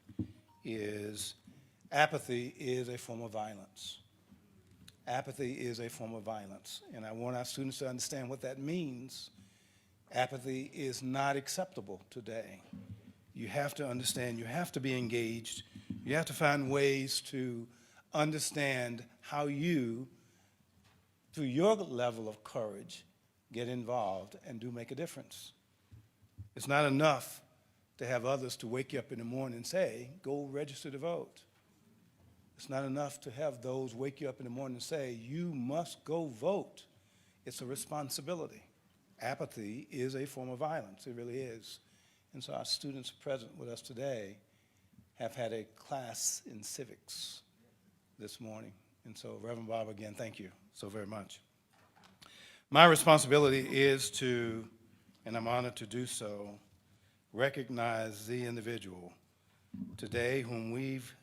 is apathy is a form of violence. Apathy is a form of violence. And I want our students to understand what that means. Apathy is not acceptable today. You have to understand, you have to be engaged, you have to find ways to understand how you, through your level of courage, get involved and do make a difference. It's not enough to have others to wake you up in the morning and say, go register to vote. It's not enough to have those wake you up in the morning and say, you must go vote. It's a responsibility. Apathy is a form of violence, it really is. And so our students present with us today have had a class in civics this morning. And so, Reverend Barber, again, thank you so very much. My responsibility is to, and I'm honored to do so, recognize the individual today whom we've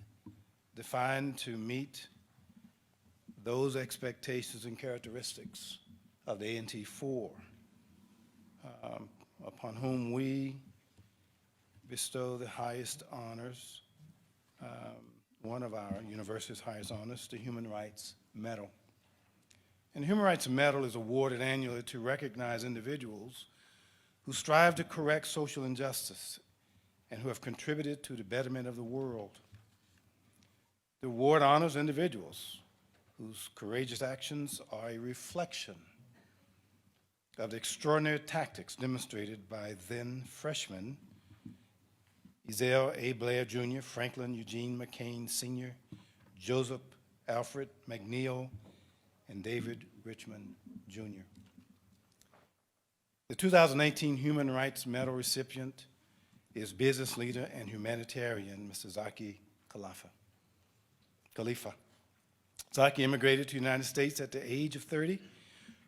defined to meet those expectations and characteristics of the A&T 4, upon whom we bestow the highest honors, one of our university's highest honors, the Human Rights Medal. And the Human Rights Medal is awarded annually to recognize individuals who strive to correct social injustice and who have contributed to the betterment of the world. The award honors individuals whose courageous actions are a reflection of the extraordinary tactics demonstrated by then freshmen Ezell A. Blair Jr., Franklin Eugene McCain Sr., Joseph Alfred McNeil, and David Richmond Jr. The 2018 Human Rights Medal recipient is business leader and humanitarian Mr. Zaki Khalifa. Zaki immigrated to the United States at the age of 30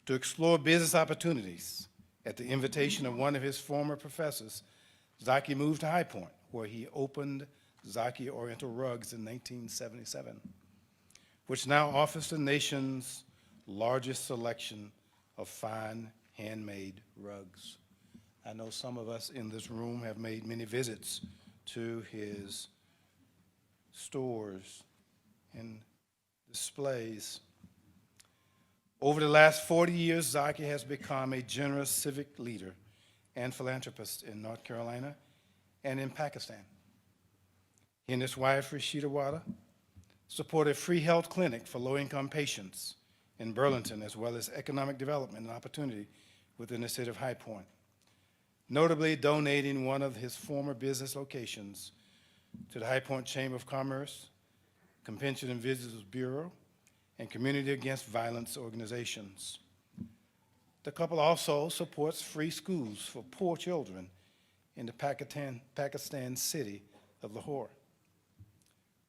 to explore business opportunities. At the invitation of one of his former professors, Zaki moved to High Point, where he opened Zaki Oriental Rugs in 1977, which now offers the nation's largest selection of fine handmade rugs. I know some of us in this room have made many visits to his stores and displays. Over the last 40 years, Zaki has become a generous civic leader and philanthropist in North Carolina and in Pakistan. He and his wife, Rashida Wada, support a free health clinic for low-income patients in Burlington, as well as economic development and opportunity within the city of High Point, notably donating one of his former business locations to the High Point Chamber of Commerce, Convention and Visitors Bureau, and Community Against Violence organizations. The couple also supports free schools for poor children in the Pakistan city of Lahore.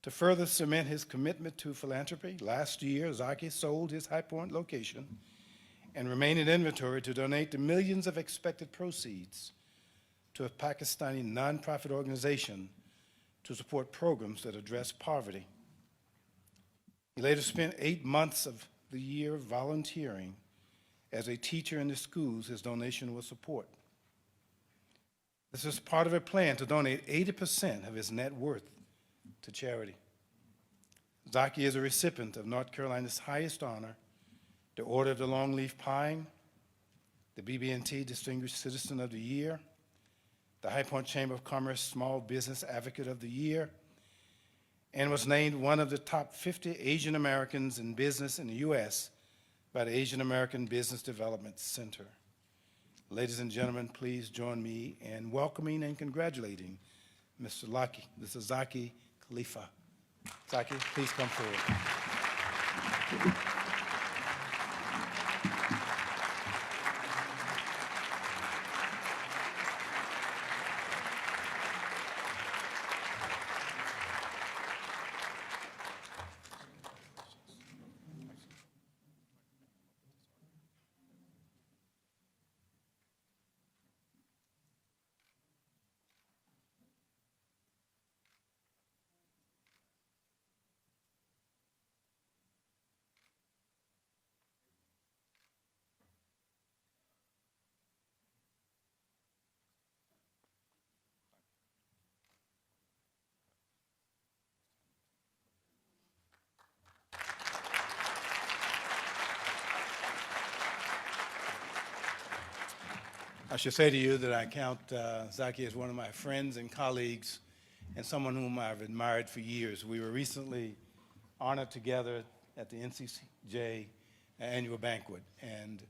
To further cement his commitment to philanthropy, last year Zaki sold his High Point location and remaining inventory to donate the millions of expected proceeds to a Pakistani nonprofit organization to support programs that address poverty. He later spent 8 months of the year volunteering as a teacher in the schools his donation will support. This is part of a plan to donate 80% of his net worth to charity. Zaki is a recipient of North Carolina's highest honor, the Order of the Longleaf Pine, the BB&T Distinguished Citizen of the Year, the High Point Chamber of Commerce Small Business Advocate of the Year, and was named one of the top 50 Asian Americans in business in the U.S. by the Asian American Business Development Center. Ladies and gentlemen, please join me in welcoming and congratulating Mr. Zaki Khalifa. Zaki, please come forward. I should say to you that I count Zaki as one of my friends and colleagues and someone whom I've admired for years. We were recently honored together at the NCCJ annual banquet, and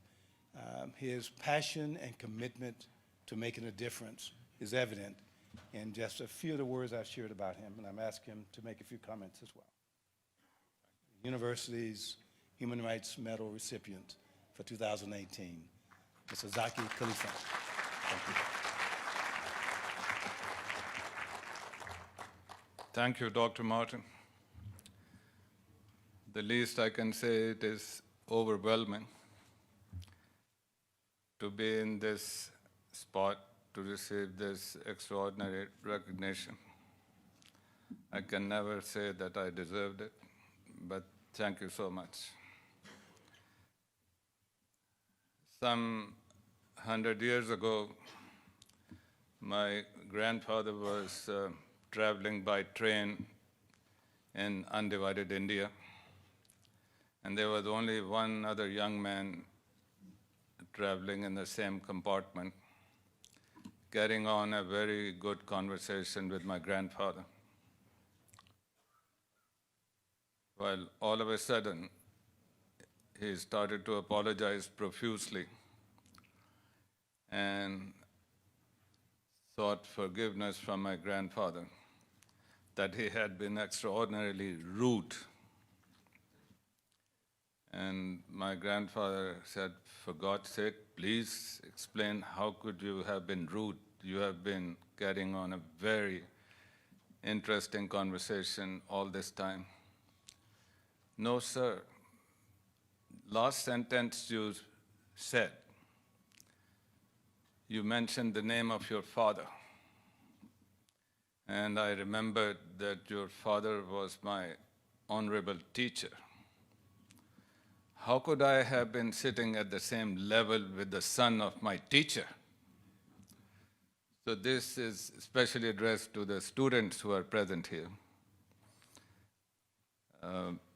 his passion and commitment to making a difference is evident in just a few of the words I've shared about him, and I'm asking him to make a few comments as well. University's Human Rights Medal recipient for 2018. Mr. Zaki Khalifa. Thank you. Thank you, Dr. Martin. The least I can say, it is overwhelming to be in this spot to receive this extraordinary recognition. I can never say that I deserved it, but thank you so much. Some 100 years ago, my grandfather was traveling by train in undivided India, and there was only one other young man traveling in the same compartment, carrying on a very good conversation with my grandfather. Well, all of a sudden, he started to apologize profusely and sought forgiveness from my grandfather that he had been extraordinarily rude. And my grandfather said, "For God's sake, please explain, how could you have been rude? You have been carrying on a very interesting conversation all this time." "No, sir. Last sentence you said, you mentioned the name of your father. And I remembered that your father was my honorable teacher. How could I have been sitting at the same level with the son of my teacher?" So this is especially addressed to the students who are present here.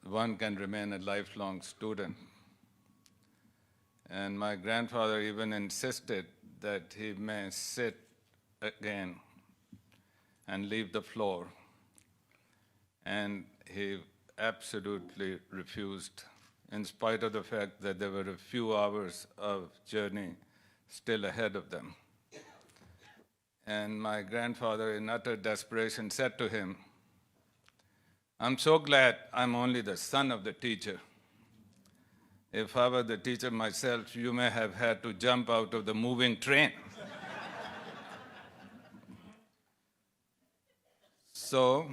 One can remain a lifelong student. And my grandfather even insisted that he may sit again and leave the floor. And he absolutely refused, in spite of the fact that there were a few hours of journey still ahead of them. And my grandfather, in utter desperation, said to him, "I'm so glad I'm only the son of the teacher. If I were the teacher myself, you may have had to jump out of the moving train." So,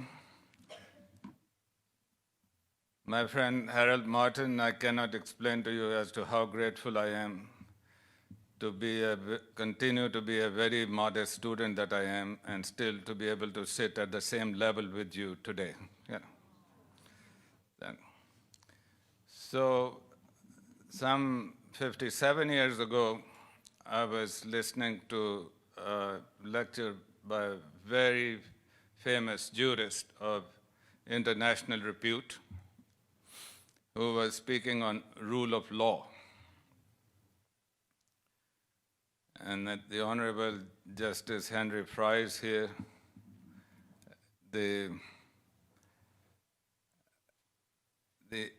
my friend Harold Martin, I cannot explain to you as to how grateful I am to continue to be a very modest student that I am, and still to be able to sit at the same level with you today. Yeah. So, some 57 years ago, I was listening to a lecture by a very famous jurist of international repute who was speaking on rule of law. And that the Honorable Justice Henry Fry is here. They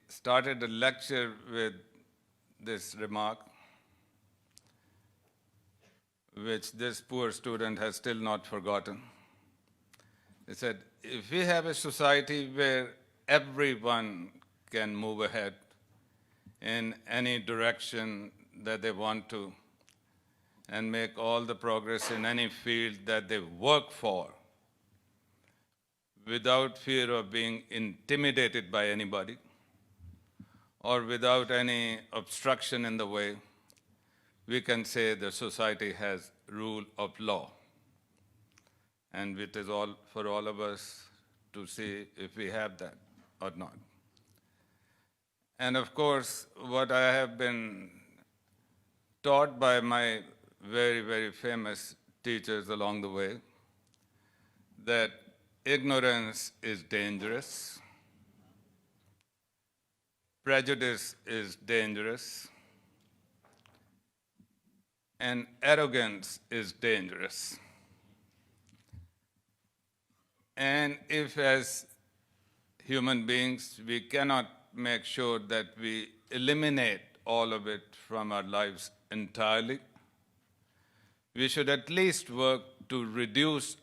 started the lecture with this remark, which this poor student has still not forgotten. They said, if we have a society where everyone can move ahead in any direction that they want to and make all the progress in any field that they work for without fear of being intimidated by anybody or without any obstruction in the way, we can say the society has rule of law. And it is all for all of us to see if we have that or not. And of course, what I have been taught by my very, very famous teachers along the way, that ignorance is dangerous, prejudice is dangerous, and arrogance is dangerous. And if as human beings we cannot make sure that we eliminate all of it from our lives entirely, we should at least work to reduce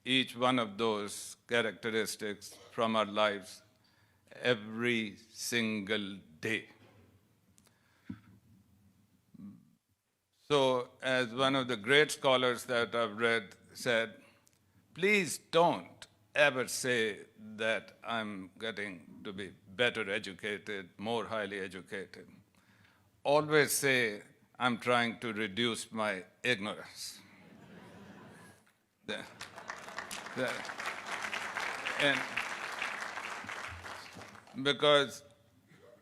each one of those characteristics from our lives every single day. So, as one of the great scholars that I've read said, please don't ever say that I'm getting to be better educated, more highly educated. Always say, I'm trying to reduce my ignorance. And because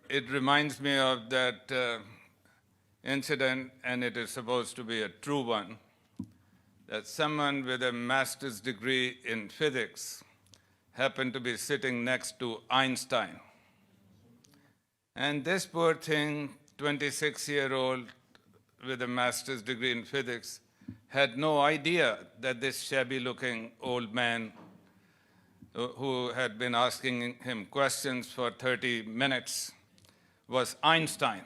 it reminds me of that incident, and it is supposed to be a true one, that someone with a master's degree in physics happened to be sitting next to Einstein. And this poor thing, 26-year-old with a master's degree in physics, had no idea that this shabby-looking old man who had been asking him questions for 30 minutes was Einstein.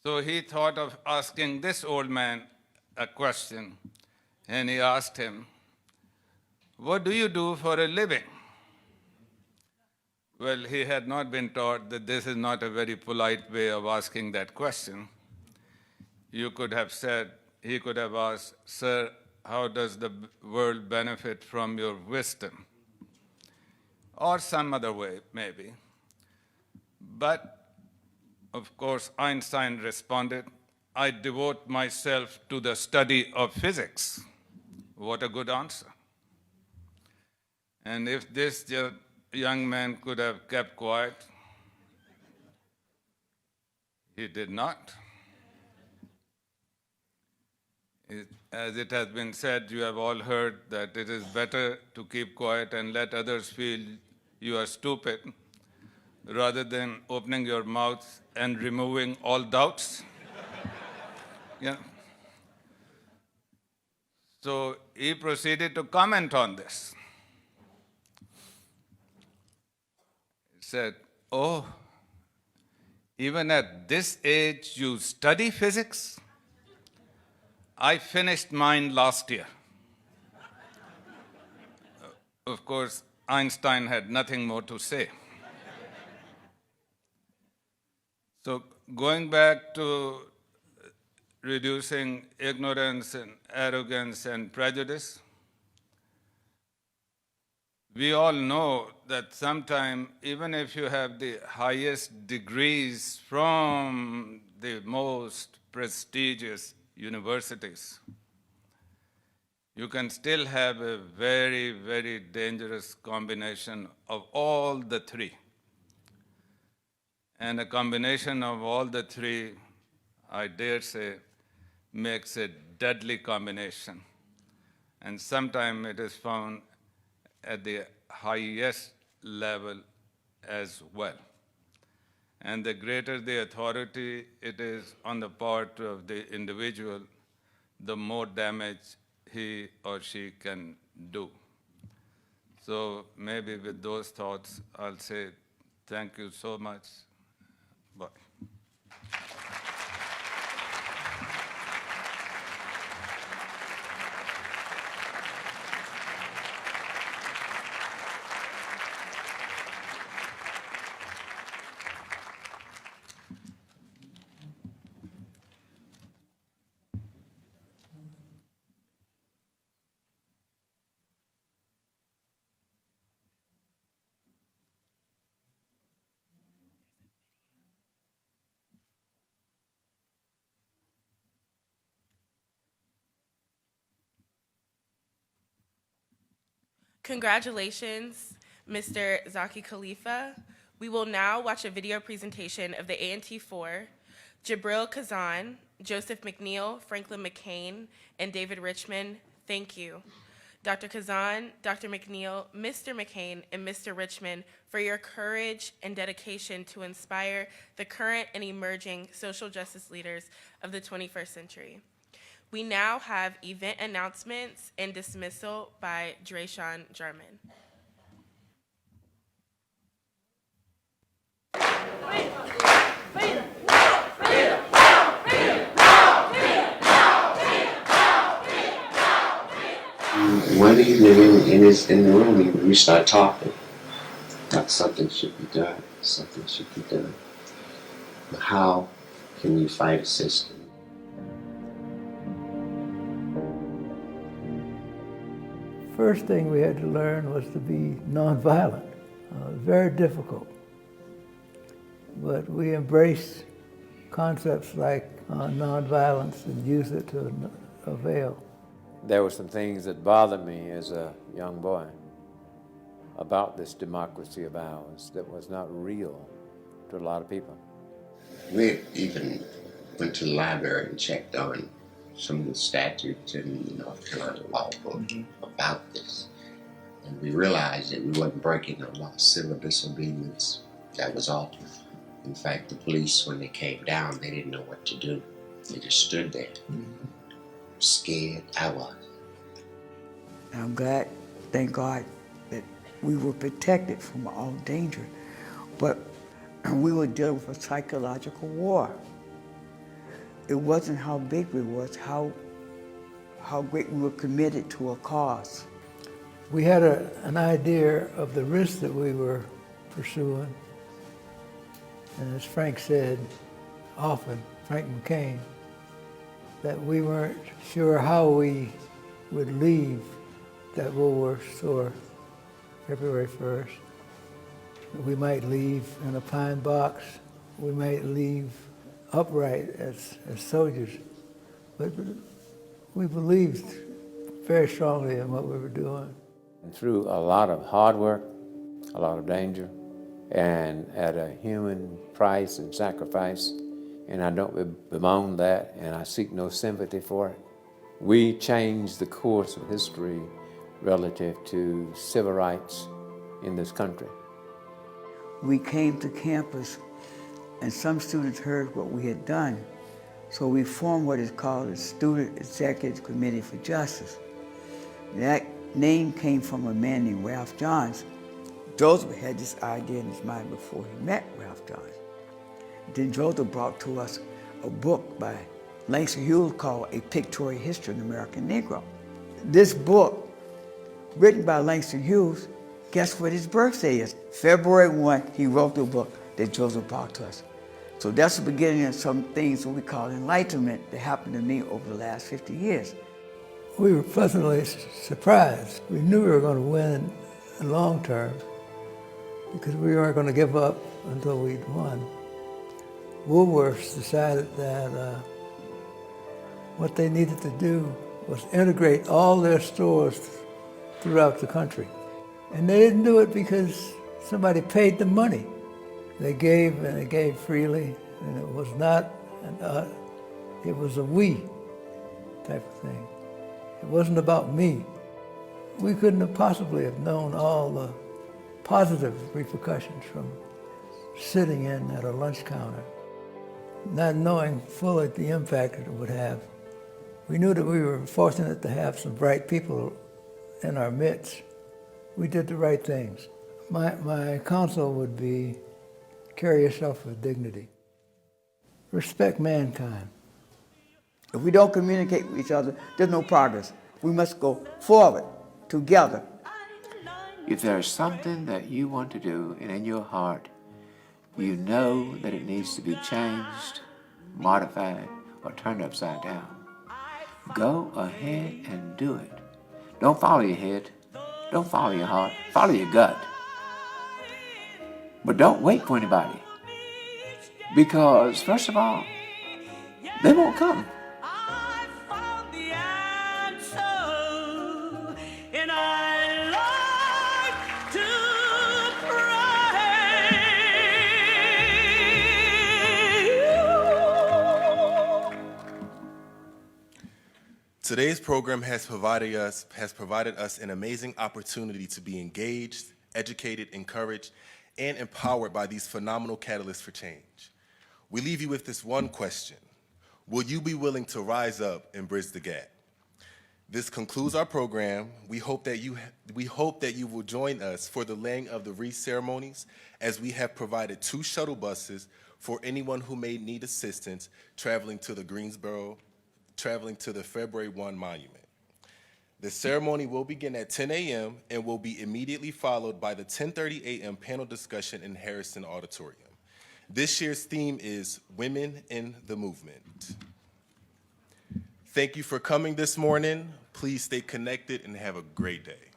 So he thought of asking this old man a question, and he asked him, what do you do for a living? Well, he had not been taught that this is not a very polite way of asking that question. You could have said, he could have asked, sir, how does the world benefit from your wisdom? Or some other way, maybe. But, of course, Einstein responded, I devote myself to the study of physics. What a good answer. And if this young man could have kept quiet, he did not. As it has been said, you have all heard that it is better to keep quiet and let others feel you are stupid rather than opening your mouth and removing all doubts. Yeah. So he proceeded to comment on this. He said, oh, even at this age you study physics? I finished mine last year. Of course, Einstein had nothing more to say. So going back to reducing ignorance and arrogance and prejudice, we all know that sometimes, even if you have the highest degrees from the most prestigious universities, you can still have a very, very dangerous combination of all the three. And a combination of all the three, I dare say, makes a deadly combination. And sometimes it is found at the highest level as well. And the greater the authority it is on the part of the individual, the more damage he or she can do. So maybe with those thoughts, I'll say thank you so much. Bye. Congratulations, Mr. Zaki Khalifa. We will now watch a video presentation of the ANT4, Jabril Kazan, Joseph McNeil, Franklin McCain, and David Richmond. Thank you. Dr. Kazan, Dr. McNeil, Mr. McCain, and Mr. Richmond for your courage and dedication to inspire the current and emerging social justice leaders of the 21st century. We now have event announcements and dismissal by Drayshawn Jarman. One evening in the room, we start talking. That something should be done. Something should be done. But how can you fight a system? First thing we had to learn was to be nonviolent. Very difficult. But we embraced concepts like nonviolence and use it to avail. There were some things that bothered me as a young boy about this democracy of ours that was not real to a lot of people. We even went to the library and checked on some of the statutes in North Carolina law book about this. And we realized that we wasn't breaking a law. Civil disobedience, that was all. In fact, the police, when they came down, they didn't know what to do. They just stood there, scared. I was. I'm glad, thank God, that we were protected from all danger. But we were dealing with a psychological war. It wasn't how big we was, how great we were committed to a cause. We had an idea of the risk that we were pursuing. And as Frank said often, Frank McCain, that we weren't sure how we would leave that Woolworth store February 1st. We might leave in a pine box. We might leave upright as soldiers. But we believed very strongly in what we were doing. And through a lot of hard work, a lot of danger, and at a human price and sacrifice, and I don't bemoan that, and I seek no sympathy for it, we changed the course of history relative to civil rights in this country. We came to campus and some students heard what we had done. So we formed what is called the Student Executive Committee for Justice. That name came from a man named Ralph Johns. Joseph had this idea in his mind before he met Ralph Johns. Then Joseph brought to us a book by Langston Hughes called A Pictorial History of the American Negro. This book, written by Langston Hughes, guess what his birthday is? February 1, he wrote the book that Joseph brought to us. So that's the beginning of some things that we call enlightenment that happened to me over the last 50 years. We were pleasantly surprised. We knew we were going to win in the long term because we weren't going to give up until we'd won. Woolworths decided that what they needed to do was integrate all their stores throughout the country. And they didn't do it because somebody paid them money. They gave, and they gave freely, and it was not it was a we type of thing. It wasn't about me. We couldn't have possibly have known all the positive repercussions from sitting in at a lunch counter, not knowing fully the impact it would have. We knew that we were fortunate to have some bright people in our midst. We did the right things. My counsel would be, carry yourself with dignity. Respect mankind. If we don't communicate with each other, there's no progress. We must go forward together. If there's something that you want to do and in your heart, you know that it needs to be changed, modified, or turned upside down, go ahead and do it. Don't follow your head. Don't follow your heart. Follow your gut. But don't wait for anybody. Because, first of all, they won't come. Today's program has provided us an amazing opportunity to be engaged, educated, encouraged, and empowered by these phenomenal catalysts for change. We leave you with this one question: will you be willing to rise up and bridge the gap? This concludes our program. We hope that you will join us for the laying of the wreath ceremonies, as we have provided 2 shuttle buses for anyone who may need assistance traveling to the February 1 monument. The ceremony will begin at 10 a.m. and will be immediately followed by the 10:30 a.m. panel discussion in Harrison Auditorium. This year's theme is Women in the Movement. Thank you for coming this morning. Please stay connected and have a great day.